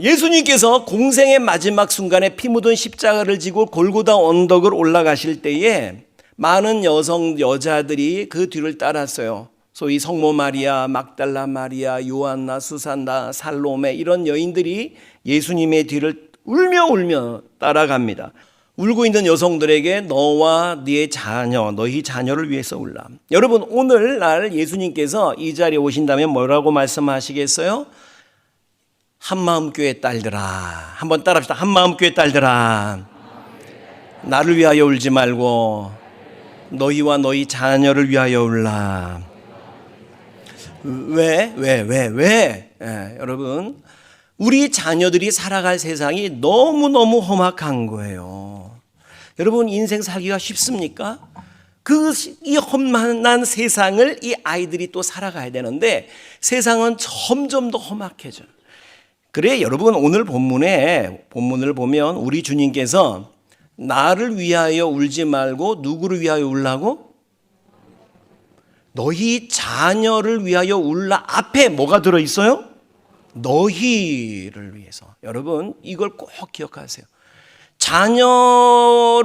예수님께서 공생의 마지막 순간에 피 묻은 십자가를 지고 골고다 언덕을 올라가실 때에 많은 여자들이 그 뒤를 따랐어요. 소위 성모 마리아, 막달라 마리아, 요한나, 수산나, 살로메 이런 여인들이 예수님의 뒤를 울며 따라갑니다. 울고 있는 여성들에게 너와 네 자녀, 너희 자녀를 위해서 울라. 여러분, 오늘날 예수님께서 이 자리에 오신다면 뭐라고 말씀하시겠어요? 한마음교회 딸들아, 한번 따라합시다. 한마음교회 딸들아, 나를 위하여 울지 말고 너희와 너희 자녀를 위하여 울라. 왜? 여러분, 우리 자녀들이 살아갈 세상이 너무너무 험악한 거예요. 여러분, 인생 살기가 쉽습니까? 이 험난한 세상을 이 아이들이 또 살아가야 되는데 세상은 점점 더 험악해져요. 그래, 여러분, 오늘 본문을 보면 우리 주님께서 나를 위하여 울지 말고 누구를 위하여 울라고? 너희 자녀를 위하여 울라. 앞에 뭐가 들어있어요? 너희를 위해서. 여러분, 이걸 꼭 기억하세요. 자녀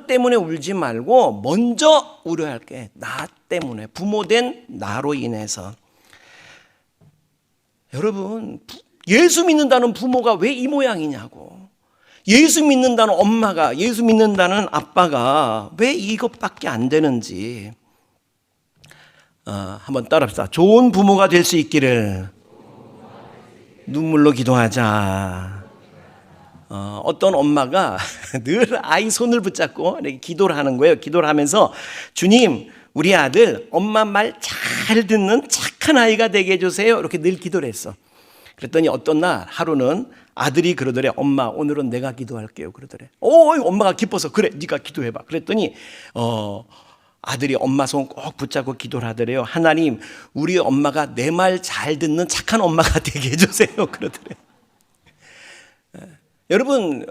때문에 울지 말고 먼저 울어야 할 게 나 때문에, 부모된 나로 인해서. 여러분, 예수 믿는다는 부모가 왜 이 모양이냐고. 예수 믿는다는 엄마가, 예수 믿는다는 아빠가 왜 이것밖에 안 되는지. 한번 따라합시다. 좋은 부모가 될 수 있기를 눈물로 기도하자. 어떤 엄마가 늘 아이 손을 붙잡고 이렇게 기도를 하는 거예요. 기도를 하면서 주님, 우리 아들 엄마 말 잘 듣는 착한 아이가 되게 해주세요. 이렇게 늘 기도를 했어. 그랬더니 어떤 날 하루는 아들이 그러더래. 엄마, 오늘은 내가 기도할게요. 그러더래. 엄마가 기뻐서 그래, 네가 기도해봐. 그랬더니 아들이 엄마 손 꼭 붙잡고 기도를 하더래요. 하나님, 우리 엄마가 내 말 잘 듣는 착한 엄마가 되게 해주세요. 그러더래. 여러분,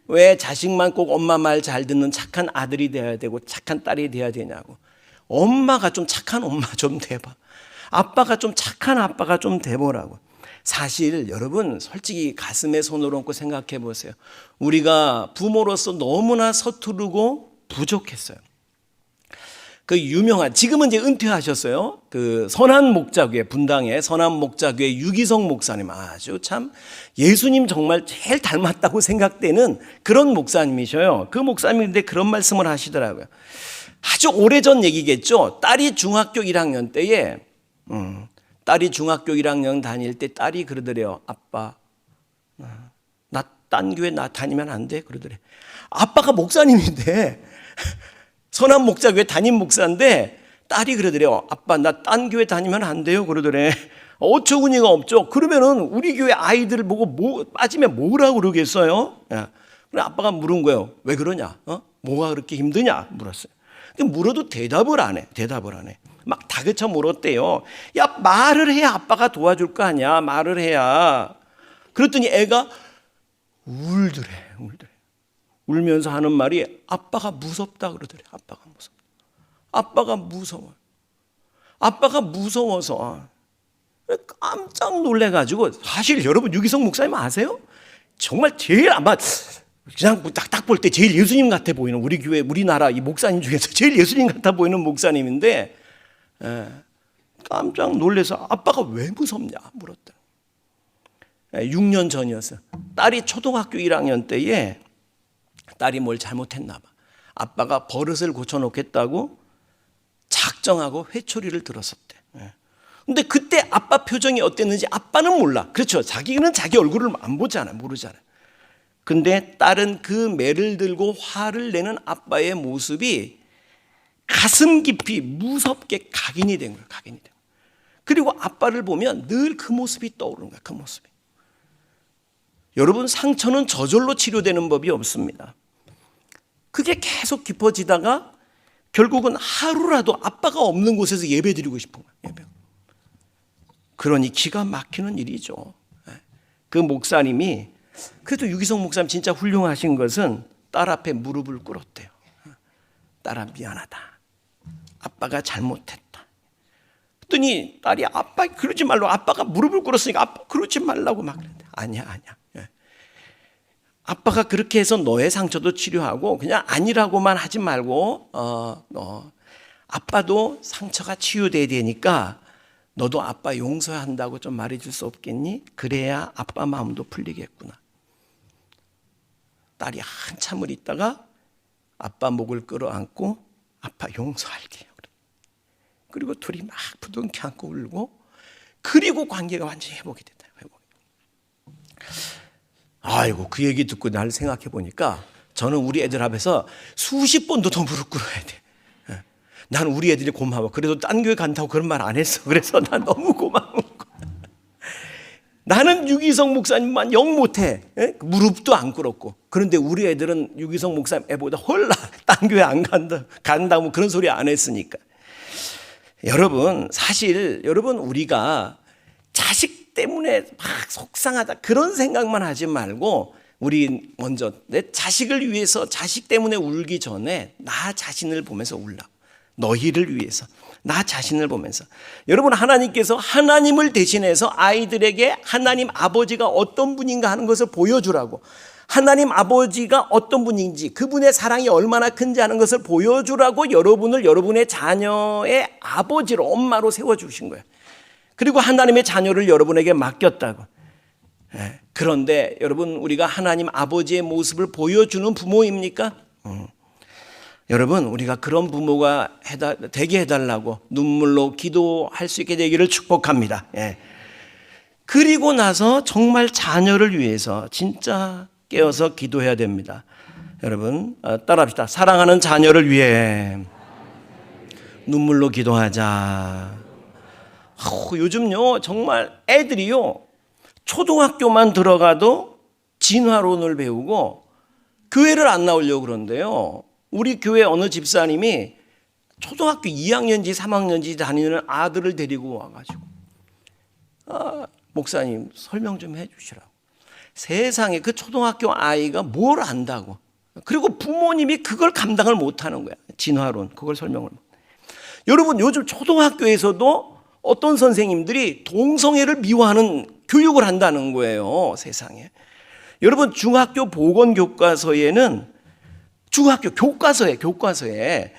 왜 자식만 꼭 엄마 말 잘 듣는 착한 아들이 되어야 되고 착한 딸이 되어야 되냐고. 엄마가 좀 착한 엄마 좀 돼봐. 아빠가 좀 착한 아빠가 좀 돼보라고. 사실 여러분, 솔직히 가슴에 손을 얹고 생각해 보세요. 우리가 부모로서 너무나 서투르고 부족했어요. 그 유명한, 지금은 이제 은퇴하셨어요. 그 선한목자교회, 분당의 선한목자교회 유기성 목사님, 아주 참 예수님 정말 제일 닮았다고 생각되는 그런 목사님이셔요. 그 목사님인데 그런 말씀을 하시더라고요. 아주 오래전 얘기겠죠. 딸이 중학교 1학년 때에 딸이 중학교 1학년 다닐 때 딸이 그러더래요. 아빠, 나 딴 교회 나 다니면 안 돼? 그러더래. 아빠가 목사님인데 선한 목자교회 담임 목사인데 딸이 그러더래요. 아빠, 나 딴 교회 다니면 안 돼요? 그러더래. 어처구니가 없죠. 그러면은 우리 교회 아이들 보고 빠지면 뭐라고 그러겠어요? 그래, 아빠가 물은 거예요. 왜 그러냐? 뭐가 그렇게 힘드냐? 물었어요. 물어도 대답을 안 해. 막 다그쳐 물었대요. 야, 말을 해야 아빠가 도와줄 거 아니야. 말을 해야. 그랬더니 애가 울더래. 울면서 하는 말이 아빠가 무섭다 그러더래. 아빠가 무서워서 깜짝 놀래가지고. 사실 여러분, 유기성 목사님 아세요? 정말 제일 아마 그냥 딱 볼 때 제일 예수님 같아 보이는, 우리 교회, 우리나라 이 목사님 중에서 제일 예수님 같아 보이는 목사님인데, 깜짝 놀래서 아빠가 왜 무섭냐 물었다. 6년 전이었어요. 딸이 초등학교 1학년 때에 딸이 뭘 잘못했나 봐. 아빠가 버릇을 고쳐놓겠다고 작정하고 회초리를 들었었대. 근데 그때 아빠 표정이 어땠는지 아빠는 몰라. 그렇죠. 자기는 자기 얼굴을 안 보잖아. 모르잖아. 근데 딸은 그 매를 들고 화를 내는 아빠의 모습이 가슴 깊이 무섭게 각인이 된 거예요. 그리고 아빠를 보면 늘 그 모습이 떠오르는 거예요. 그 모습이. 여러분, 상처는 저절로 치료되는 법이 없습니다. 그게 계속 깊어지다가 결국은 하루라도 아빠가 없는 곳에서 예배 드리고 싶은 거예요. 그러니 기가 막히는 일이죠. 그 목사님이, 그래도 유기성 목사님 진짜 훌륭하신 것은 딸 앞에 무릎을 꿇었대요. 딸아, 미안하다. 아빠가 잘못했다. 그랬더니 딸이 아빠 그러지 말라고, 아빠가 무릎을 꿇었으니까 아빠 그러지 말라고 막 그랬는데 아니야. 예. 아빠가 그렇게 해서 너의 상처도 치료하고 그냥 아니라고만 하지 말고 너 아빠도 상처가 치유돼야 되니까 너도 아빠 용서한다고 좀 말해줄 수 없겠니? 그래야 아빠 마음도 풀리겠구나. 딸이 한참을 있다가 아빠 목을 끌어안고 아빠 용서할게요. 그리고 둘이 막 부둥켜 안고 울고, 그리고 관계가 완전히 회복이 됐다. 아이고, 그 얘기 듣고 날 생각해 보니까 저는 우리 애들 앞에서 수십 번도 더 무릎 꿇어야 돼. 난 우리 애들이 고마워. 그래도 딴 교회 간다고 그런 말 안 했어. 그래서 난 너무 고마운 거야. 나는 유기성 목사님만 영 못해. 무릎도 안 꿇었고. 그런데 우리 애들은 유기성 목사님 애보다 헐라 딴 교회 안 간다고 그런 소리 안 했으니까. 여러분, 사실 여러분 우리가 자식 때문에 막 속상하다 그런 생각만 하지 말고, 우리 먼저 내 자식을 위해서, 자식 때문에 울기 전에 나 자신을 보면서 울라. 너희를 위해서 나 자신을 보면서. 여러분, 하나님께서 하나님을 대신해서 아이들에게 하나님 아버지가 어떤 분인가 하는 것을 보여주라고, 하나님 아버지가 어떤 분인지, 그분의 사랑이 얼마나 큰지 하는 것을 보여주라고 여러분을 여러분의 자녀의 아버지로, 엄마로 세워주신 거예요. 그리고 하나님의 자녀를 여러분에게 맡겼다고. 그런데 여러분, 우리가 하나님 아버지의 모습을 보여주는 부모입니까? 여러분, 우리가 그런 부모가 되게 해달라고 눈물로 기도할 수 있게 되기를 축복합니다. 그리고 나서 정말 자녀를 위해서 진짜 깨어서 기도해야 됩니다. 여러분, 따라합시다. 사랑하는 자녀를 위해 눈물로 기도하자. 요즘요, 정말 애들이요, 초등학교만 들어가도 진화론을 배우고 교회를 안 나오려고 그러는데요. 우리 교회 어느 집사님이 초등학교 2학년인지 3학년인지 다니는 아들을 데리고 와가지고, 목사님 설명 좀 해주시라고. 세상에 그 초등학교 아이가 뭘 안다고. 그리고 부모님이 그걸 감당을 못하는 거야. 진화론, 그걸 설명을 못. 여러분, 요즘 초등학교에서도 어떤 선생님들이 동성애를 미워하는 교육을 한다는 거예요, 세상에. 여러분, 중학교 보건교과서에는, 중학교 교과서에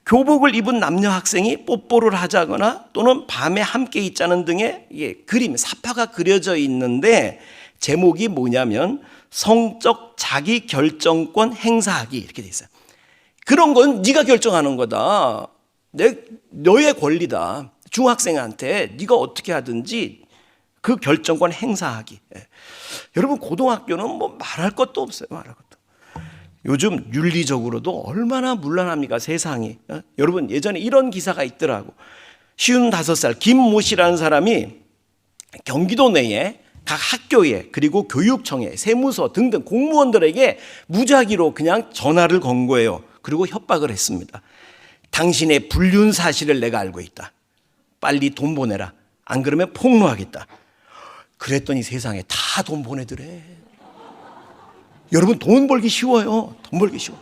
교복을 입은 남녀 학생이 뽀뽀를 하자거나 또는 밤에 함께 있자는 등의 그림, 사파가 그려져 있는데, 제목이 뭐냐면 성적 자기 결정권 행사하기, 이렇게 돼 있어요. 그런 건 네가 결정하는 거다. 너의 권리다. 중학생한테 네가 어떻게 하든지 그 결정권 행사하기. 여러분, 고등학교는 뭐 말할 것도 없어요. 말할 것도. 요즘 윤리적으로도 얼마나 문란합니까, 세상이. 여러분, 예전에 이런 기사가 있더라고. 55살 김모 씨라는 사람이 경기도 내에 각 학교에, 그리고 교육청에, 세무서 등등 공무원들에게 무작위로 그냥 전화를 건 거예요. 그리고 협박을 했습니다. 당신의 불륜 사실을 내가 알고 있다. 빨리 돈 보내라. 안 그러면 폭로하겠다. 그랬더니 세상에 다 돈 보내더래. 여러분, 돈 벌기 쉬워요. 돈 벌기 쉬워.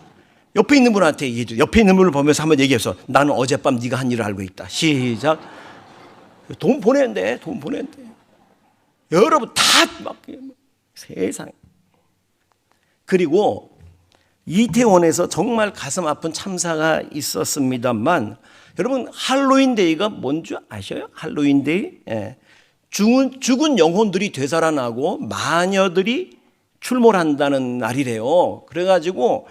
옆에 있는 분한테 얘기해. 옆에 있는 분을 보면서 한번 얘기해서, 나는 어젯밤 네가 한 일을 알고 있다. 시작. 돈 보낸대. 돈 보낸대. 여러분, 다 막 세상에. 그리고 이태원에서 정말 가슴 아픈 참사가 있었습니다만, 여러분, 할로윈데이가 뭔지 아셔요? 할로윈데이? 죽은 영혼들이 되살아나고 마녀들이 출몰한다는 날이래요. 그래가지고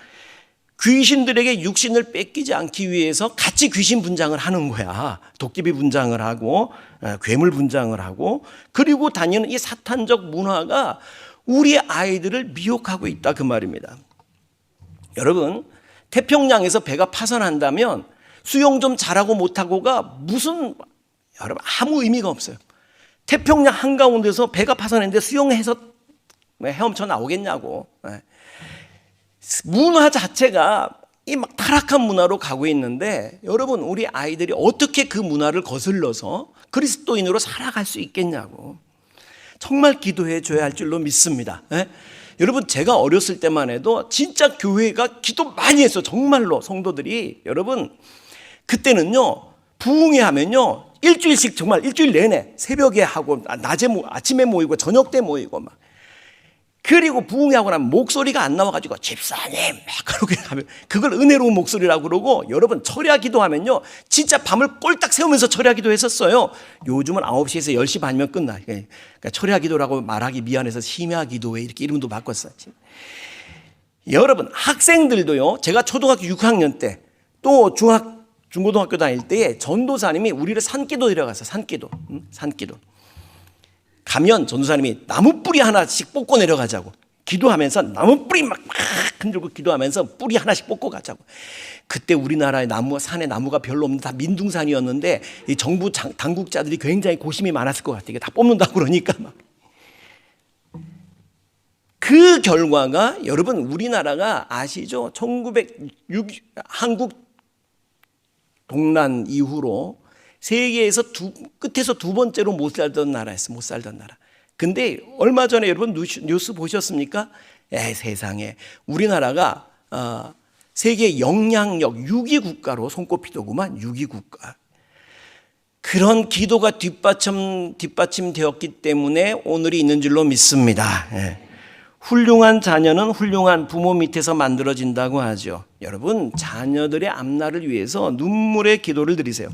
귀신들에게 육신을 뺏기지 않기 위해서 같이 귀신 분장을 하는 거야. 도깨비 분장을 하고 괴물 분장을 하고, 그리고 다니는 이 사탄적 문화가 우리 아이들을 미혹하고 있다, 그 말입니다. 여러분, 태평양에서 배가 파산한다면 수영 좀 잘하고 못하고가 무슨, 여러분, 아무 의미가 없어요. 태평양 한가운데서 배가 파산했는데 수영해서 헤엄쳐 나오겠냐고. 문화 자체가 이 막 타락한 문화로 가고 있는데, 여러분, 우리 아이들이 어떻게 그 문화를 거슬러서 그리스도인으로 살아갈 수 있겠냐고. 정말 기도해 줘야 할 줄로 믿습니다. 여러분, 제가 어렸을 때만 해도 진짜 교회가 기도 많이 했어. 정말로 성도들이. 여러분, 그때는요, 부흥회 하면요, 일주일씩 정말 일주일 내내 새벽에 하고 낮에 아침에 모이고 저녁 때 모이고 막. 그리고 부흥회하고 나면 목소리가 안 나와가지고 집사님 막 그렇게 하면 그걸 은혜로운 목소리라고 그러고, 여러분 철야 기도하면요 진짜 밤을 꼴딱 세우면서 철야 기도했었어요. 요즘은 9시에서 10시 반이면 끝나. 그러니까 철야 기도라고 말하기 미안해서 심야 기도회 이렇게 이름도 바꿨어요. 여러분 학생들도요, 제가 초등학교 6학년 때 또 중고등학교 다닐 때에 전도사님이 우리를 산기도 데려가서 산기도 가면 전도사님이 나무 뿌리 하나씩 뽑고 내려가자고 기도하면서 나무 뿌리 막 흔들고 기도하면서 뿌리 하나씩 뽑고 가자고. 그때 우리나라의 산에 나무가 별로 없는 다 민둥산이었는데 이 정부 당국자들이 굉장히 고심이 많았을 것 같아요. 이게 다 뽑는다고 그러니까 막. 그 결과가 여러분 우리나라가 아시죠? 한국 동란 이후로 세계에서 끝에서 두 번째로 못 살던 나라였어요. 못 살던 나라. 근데 얼마 전에 여러분 뉴스 보셨습니까? 세상에 우리나라가 세계 영향력 6위 국가로 손꼽히더구만. 6위 국가. 그런 기도가 뒷받침되었기 때문에 오늘이 있는 줄로 믿습니다. 훌륭한 자녀는 훌륭한 부모 밑에서 만들어진다고 하죠. 여러분 자녀들의 앞날을 위해서 눈물의 기도를 드리세요.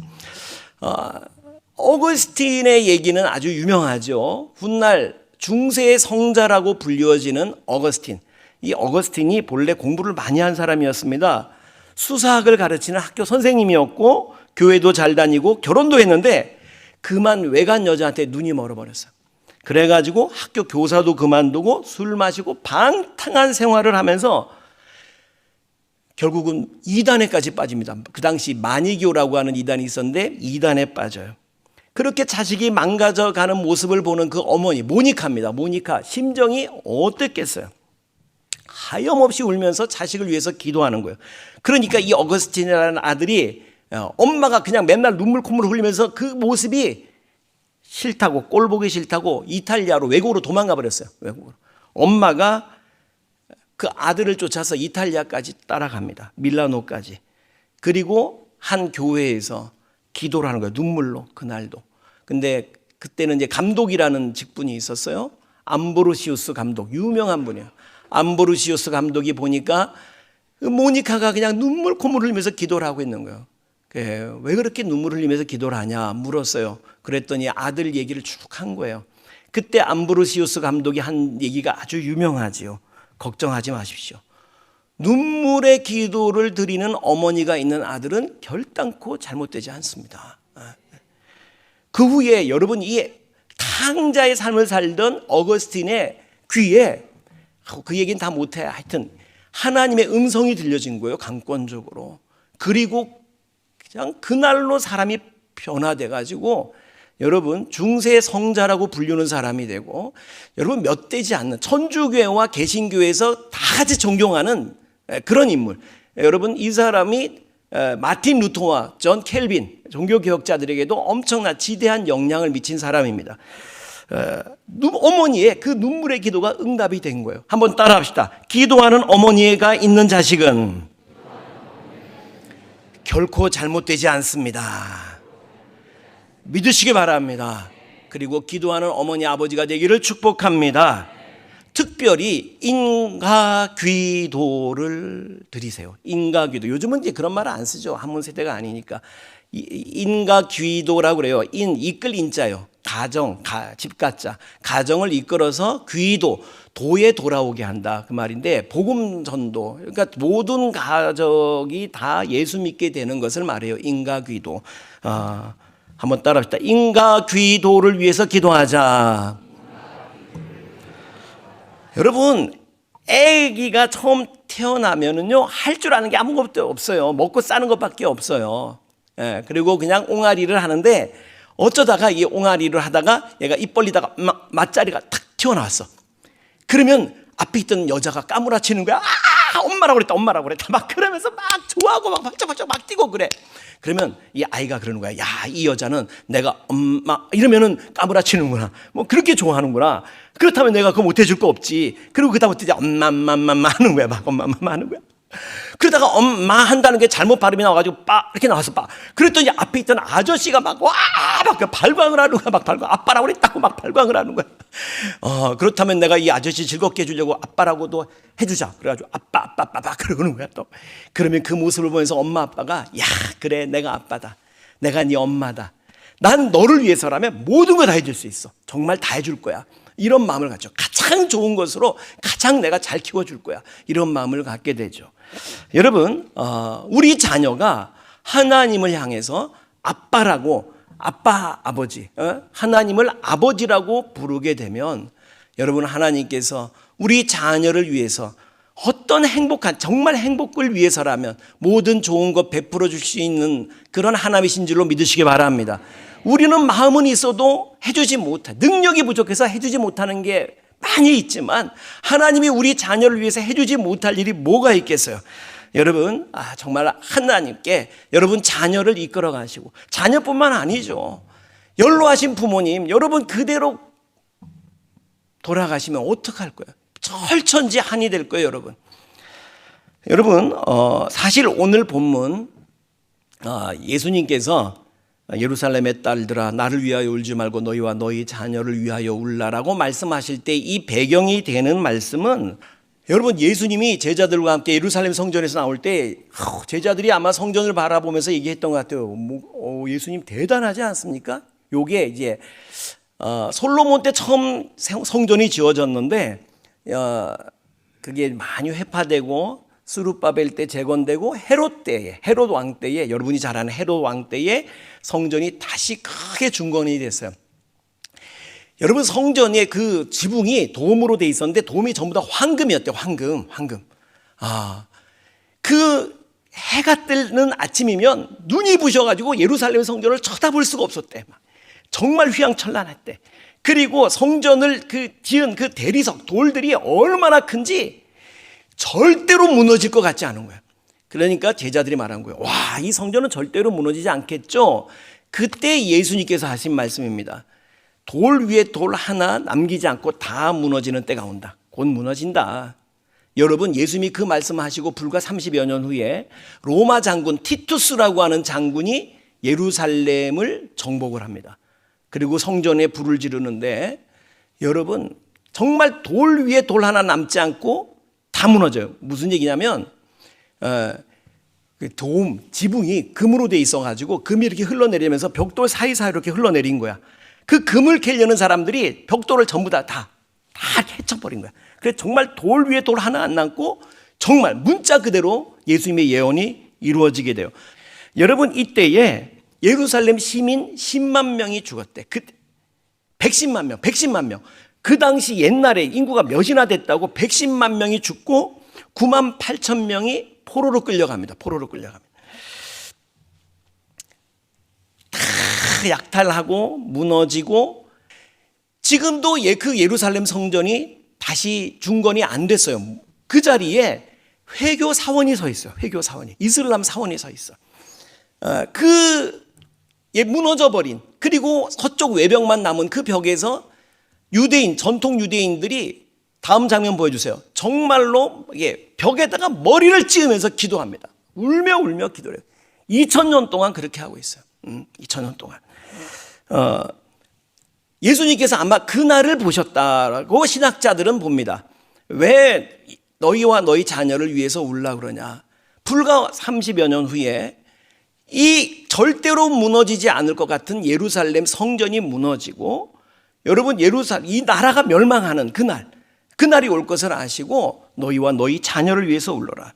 어거스틴의 얘기는 아주 유명하죠. 훗날 중세의 성자라고 불리워지는 어거스틴. 이 어거스틴이 본래 공부를 많이 한 사람이었습니다. 수사학을 가르치는 학교 선생님이었고 교회도 잘 다니고 결혼도 했는데 그만 외간 여자한테 눈이 멀어버렸어요. 그래가지고 학교 교사도 그만두고 술 마시고 방탕한 생활을 하면서 결국은 이단에까지 빠집니다. 그 당시 마니교라고 하는 이단이 있었는데 이단에 빠져요. 그렇게 자식이 망가져가는 모습을 보는 그 어머니 모니카입니다. 모니카 심정이 어땠겠어요? 하염없이 울면서 자식을 위해서 기도하는 거예요. 그러니까 이 어거스틴이라는 아들이 엄마가 그냥 맨날 눈물 콧물 흘리면서 그 모습이 싫다고, 꼴 보기 싫다고 이탈리아로 외국으로 도망가 버렸어요. 외국으로. 엄마가 그 아들을 쫓아서 이탈리아까지 따라갑니다. 밀라노까지. 그리고 한 교회에서 기도를 하는 거예요. 눈물로 그날도. 근데 그때는 이제 감독이라는 직분이 있었어요. 암브로시우스 감독, 유명한 분이에요. 암브로시우스 감독이 보니까 모니카가 그냥 눈물 콧물 흘리면서 기도를 하고 있는 거예요. 왜 그렇게 눈물 흘리면서 기도를 하냐 물었어요. 그랬더니 아들 얘기를 쭉 한 거예요. 그때 암브로시우스 감독이 한 얘기가 아주 유명하지요. 걱정하지 마십시오. 눈물의 기도를 드리는 어머니가 있는 아들은 결단코 잘못되지 않습니다. 그 후에 여러분 이 탕자의 삶을 살던 어거스틴의 귀에 그 얘기는 다 못해. 하여튼 하나님의 음성이 들려진 거예요. 강권적으로. 그리고 그냥 그날로 사람이 변화돼 가지고 여러분 중세 성자라고 불리는 사람이 되고, 여러분 몇 되지 않는 천주교회와 개신교회에서 다 같이 존경하는 그런 인물. 여러분 이 사람이 마틴 루터와 존 켈빈 종교개혁자들에게도 엄청난 지대한 영향을 미친 사람입니다. 어머니의 그 눈물의 기도가 응답이 된 거예요. 한번 따라합시다. 기도하는 어머니가 있는 자식은 결코 잘못되지 않습니다. 믿으시기 바랍니다. 그리고 기도하는 어머니 아버지가 되기를 축복합니다. 특별히 인가귀도를 드리세요. 인가귀도. 요즘은 이제 그런 말을 안 쓰죠. 한문 세대가 아니니까. 인가귀도라고 그래요. 이끌 인자요. 가정, 집가자. 가정을 이끌어서 귀도, 도에 돌아오게 한다. 그 말인데, 복음 전도. 그러니까 모든 가족이 다 예수 믿게 되는 것을 말해요. 인가귀도. 한번 따라합시다. 인가귀도를 위해서 기도하자. 여러분, 아기가 처음 태어나면은요, 할 줄 아는 게 아무것도 없어요. 먹고 싸는 것밖에 없어요. 그리고 그냥 옹알이를 하는데, 어쩌다가 이 옹알이를 하다가 얘가 입 벌리다가 맞자리가 탁 튀어나왔어. 그러면 앞에 있던 여자가 까무라치는 거야. 엄마라고 그랬다. 막 그러면서 막 좋아하고 막 박짝박짝 막 뛰고 그래. 그러면 이 아이가 그러는 거야. 야, 이 여자는 내가 엄마 이러면은 까무라치는구나. 뭐 그렇게 좋아하는구나. 그렇다면 내가 그거 못 해줄 거 없지. 그리고 그다음부터 이제 엄마 하는 거야. 막 엄마 하는 거야. 그러다가 엄마 한다는 게 잘못 발음이 나와가지고 빠 이렇게 나와서 빠. 그랬더니 앞에 있던 아저씨가 막 발광을 하는 거야. 막 발광. 아빠라고 그랬다고 막 발광을 하는 거야. 그렇다면 내가 이 아저씨 즐겁게 해주려고 아빠라고도 해주자. 그래가지고 아빠 그러는 거야 또. 그러면 그 모습을 보면서 엄마 아빠가 야 그래 내가 아빠다. 내가 네 엄마다. 난 너를 위해서라면 모든 거 다 해줄 수 있어. 정말 다 해줄 거야. 이런 마음을 갖죠. 가장 좋은 것으로 가장 내가 잘 키워줄 거야. 이런 마음을 갖게 되죠. 여러분, 우리 자녀가 하나님을 향해서 아빠라고, 아빠, 아버지, 하나님을 아버지라고 부르게 되면 여러분, 하나님께서 우리 자녀를 위해서 어떤 행복한, 정말 행복을 위해서라면 모든 좋은 것 베풀어 줄 수 있는 그런 하나님이신 줄로 믿으시기 바랍니다. 우리는 마음은 있어도 해주지 못해, 능력이 부족해서 해주지 못하는 게 많이 있지만 하나님이 우리 자녀를 위해서 해주지 못할 일이 뭐가 있겠어요? 여러분, 정말 하나님께 여러분 자녀를 이끌어 가시고, 자녀뿐만 아니죠. 연로하신 부모님, 여러분 그대로 돌아가시면 어떡할 거예요? 철천지한이 될 거예요, 여러분. 여러분, 사실 오늘 본문, 예수님께서 예루살렘의 딸들아 나를 위하여 울지 말고 너희와 너희 자녀를 위하여 울라라고 말씀하실 때 이 배경이 되는 말씀은, 여러분 예수님이 제자들과 함께 예루살렘 성전에서 나올 때 제자들이 아마 성전을 바라보면서 얘기했던 것 같아요. 예수님 대단하지 않습니까? 요게 이제 솔로몬 때 처음 성전이 지어졌는데 그게 많이 회파되고 스룹바벨 때 재건되고 헤롯 왕 때에, 여러분이 잘 아는 헤롯 왕 때에 성전이 다시 크게 중건이 됐어요. 여러분 성전의 그 지붕이 돔으로 돼 있었는데 돔이 전부 다 황금이었대요. 황금. 그 해가 뜨는 아침이면 눈이 부셔가지고 예루살렘 성전을 쳐다볼 수가 없었대. 정말 휘황찬란했대. 그리고 성전을 지은 그 대리석 돌들이 얼마나 큰지 절대로 무너질 것 같지 않은 거야. 그러니까 제자들이 말한 거예요. 와, 이 성전은 절대로 무너지지 않겠죠. 그때 예수님께서 하신 말씀입니다. 돌 위에 돌 하나 남기지 않고 다 무너지는 때가 온다. 곧 무너진다. 여러분, 예수님이 그 말씀하시고 불과 30여 년 후에 로마 장군 티투스라고 하는 장군이 예루살렘을 정복을 합니다. 그리고 성전에 불을 지르는데 여러분 정말 돌 위에 돌 하나 남지 않고 다 무너져요. 무슨 얘기냐면 그 돔 지붕이 금으로 돼 있어가지고 금이 이렇게 흘러내리면서 벽돌 사이사이 이렇게 흘러내린 거야. 그 금을 캐려는 사람들이 벽돌을 전부 다 헤쳐버린 거야. 그래서 정말 돌 위에 돌 하나 안 남고 정말 문자 그대로 예수님의 예언이 이루어지게 돼요. 여러분 이때에 예루살렘 시민 10만 명이 죽었대. 110만 명. 그 당시 옛날에 인구가 몇이나 됐다고 110만 명이 죽고 9만 8천 명이 포로로 끌려갑니다. 다 약탈하고 무너지고 지금도 그 예루살렘 성전이 다시 중건이 안 됐어요. 그 자리에 회교 사원이 서 있어요. 이슬람 사원이 서 있어. 무너져 버린, 그리고 서쪽 외벽만 남은 그 벽에서 전통 유대인들이, 다음 장면 보여주세요. 정말로 벽에다가 머리를 찍으면서 기도합니다. 울며 기도해요. 2000년 동안 그렇게 하고 있어요. 2000년 동안. 예수님께서 아마 그날을 보셨다라고 신학자들은 봅니다. 왜 너희와 너희 자녀를 위해서 울라 그러냐. 불과 30여 년 후에 이 절대로 무너지지 않을 것 같은 예루살렘 성전이 무너지고, 여러분 이 나라가 멸망하는 그날이 올 것을 아시고 너희와 너희 자녀를 위해서 울러라.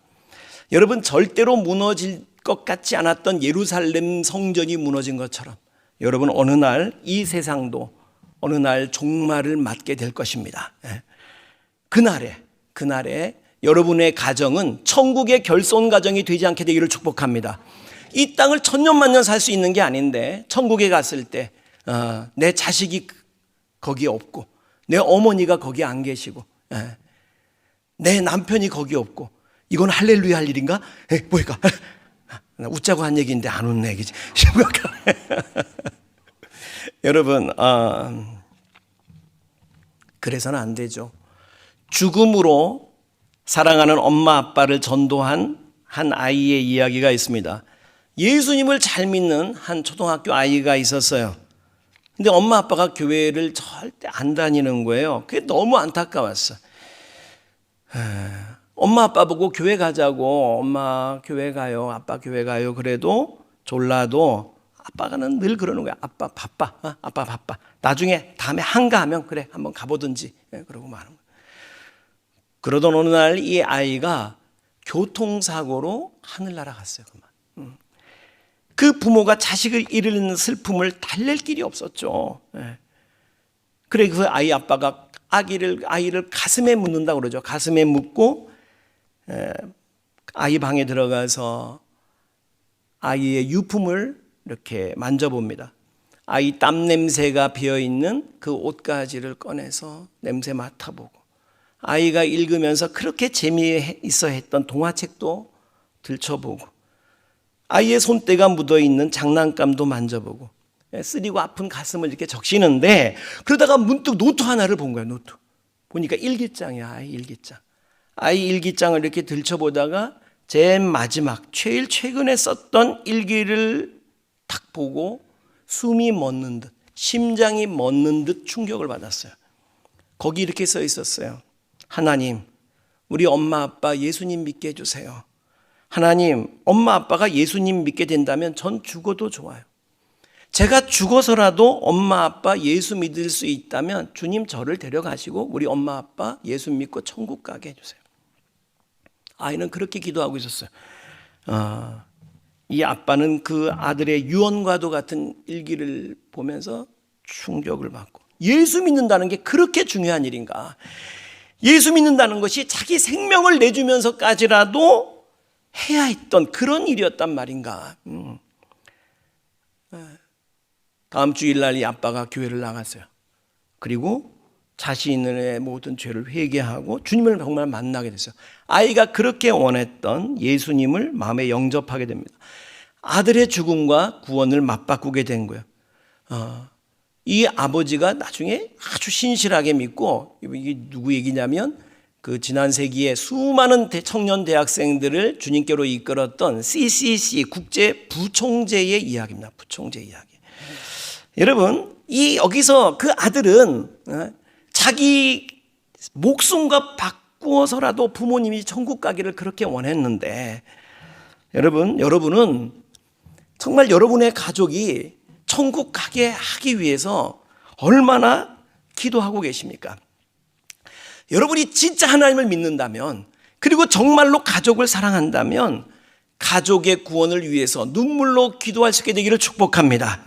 여러분 절대로 무너질 것 같지 않았던 예루살렘 성전이 무너진 것처럼 여러분 어느 날 이 세상도 어느 날 종말을 맞게 될 것입니다. 그날에 여러분의 가정은 천국의 결손 가정이 되지 않게 되기를 축복합니다. 이 땅을 천년만년 살 수 있는 게 아닌데 천국에 갔을 때 내 자식이 거기 없고 내 어머니가 거기 안 계시고 내 남편이 거기 없고, 이건 할렐루야 할 일인가? 뭐일까? 웃자고 한 얘기인데 안 웃는 얘기지. 여러분 그래서는 안 되죠. 죽음으로 사랑하는 엄마 아빠를 전도한 한 아이의 이야기가 있습니다. 예수님을 잘 믿는 한 초등학교 아이가 있었어요. 근데 엄마 아빠가 교회를 절대 안 다니는 거예요. 그게 너무 안타까웠어. 엄마 아빠 보고 교회 가자고, 엄마 교회 가요, 아빠 교회 가요. 그래도 졸라도 아빠가는 늘 그러는 거야. 아빠 바빠, 아빠 바빠. 나중에 다음에 한가하면 그래 한번 가보든지. 그러고 마는 거야. 그러던 어느 날 이 아이가 교통사고로 하늘나라 갔어요. 그 부모가 자식을 잃는 슬픔을 달랠 길이 없었죠. 그래 그 아이 아빠가 아이를 가슴에 묻는다고 그러죠. 가슴에 묻고 아이 방에 들어가서 아이의 유품을 이렇게 만져봅니다. 아이 땀 냄새가 비어있는 그 옷가지를 꺼내서 냄새 맡아보고, 아이가 읽으면서 그렇게 재미있어 했던 동화책도 들춰보고, 아이의 손때가 묻어있는 장난감도 만져보고, 쓰리고 아픈 가슴을 이렇게 적시는데, 그러다가 문득 노트 하나를 본 거예요. 노트 보니까 일기장이야. 아이 일기장. 아이 일기장을 이렇게 들춰보다가 제일 마지막 제일 최근에 썼던 일기를 딱 보고 숨이 멎는 듯, 심장이 멎는 듯 충격을 받았어요. 거기 이렇게 써 있었어요. 하나님, 우리 엄마 아빠 예수님 믿게 해주세요. 하나님, 엄마 아빠가 예수님 믿게 된다면 전 죽어도 좋아요. 제가 죽어서라도 엄마 아빠 예수 믿을 수 있다면 주님 저를 데려가시고 우리 엄마 아빠 예수 믿고 천국 가게 해주세요. 아이는 그렇게 기도하고 있었어요. 이 아빠는 그 아들의 유언과도 같은 일기를 보면서 충격을 받고, 예수 믿는다는 게 그렇게 중요한 일인가? 예수 믿는다는 것이 자기 생명을 내주면서까지라도 해야 했던 그런 일이었단 말인가? 다음 주일날 이 아빠가 교회를 나갔어요. 그리고 자신의 모든 죄를 회개하고 주님을 정말 만나게 됐어요. 아이가 그렇게 원했던 예수님을 마음에 영접하게 됩니다. 아들의 죽음과 구원을 맞바꾸게 된 거예요. 이 아버지가 나중에 아주 신실하게 믿고, 이게 누구 얘기냐면 그 지난 세기에 수많은 청년 대학생들을 주님께로 이끌었던 CCC 국제 부총재의 이야기입니다. 부총재 이야기. 여러분, 여기서 그 아들은 자기 목숨과 바꾸어서라도 부모님이 천국 가기를 그렇게 원했는데, 여러분은 정말 여러분의 가족이 천국 가게 하기 위해서 얼마나 기도하고 계십니까? 여러분이 진짜 하나님을 믿는다면, 그리고 정말로 가족을 사랑한다면 가족의 구원을 위해서 눈물로 기도할 수 있게 되기를 축복합니다.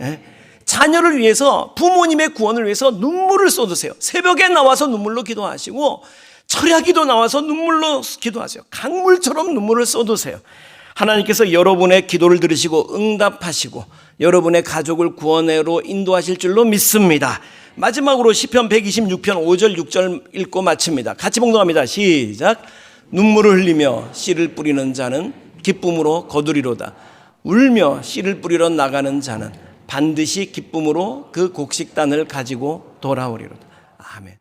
자녀를 위해서, 부모님의 구원을 위해서 눈물을 쏟으세요. 새벽에 나와서 눈물로 기도하시고 철야기도 나와서 눈물로 기도하세요. 강물처럼 눈물을 쏟으세요. 하나님께서 여러분의 기도를 들으시고 응답하시고 여러분의 가족을 구원으로 인도하실 줄로 믿습니다. 마지막으로 시편 126편 5절 6절 읽고 마칩니다. 같이 봉독합니다. 시작. 눈물을 흘리며 씨를 뿌리는 자는 기쁨으로 거두리로다. 울며 씨를 뿌리러 나가는 자는 반드시 기쁨으로 그 곡식단을 가지고 돌아오리로다. 아멘.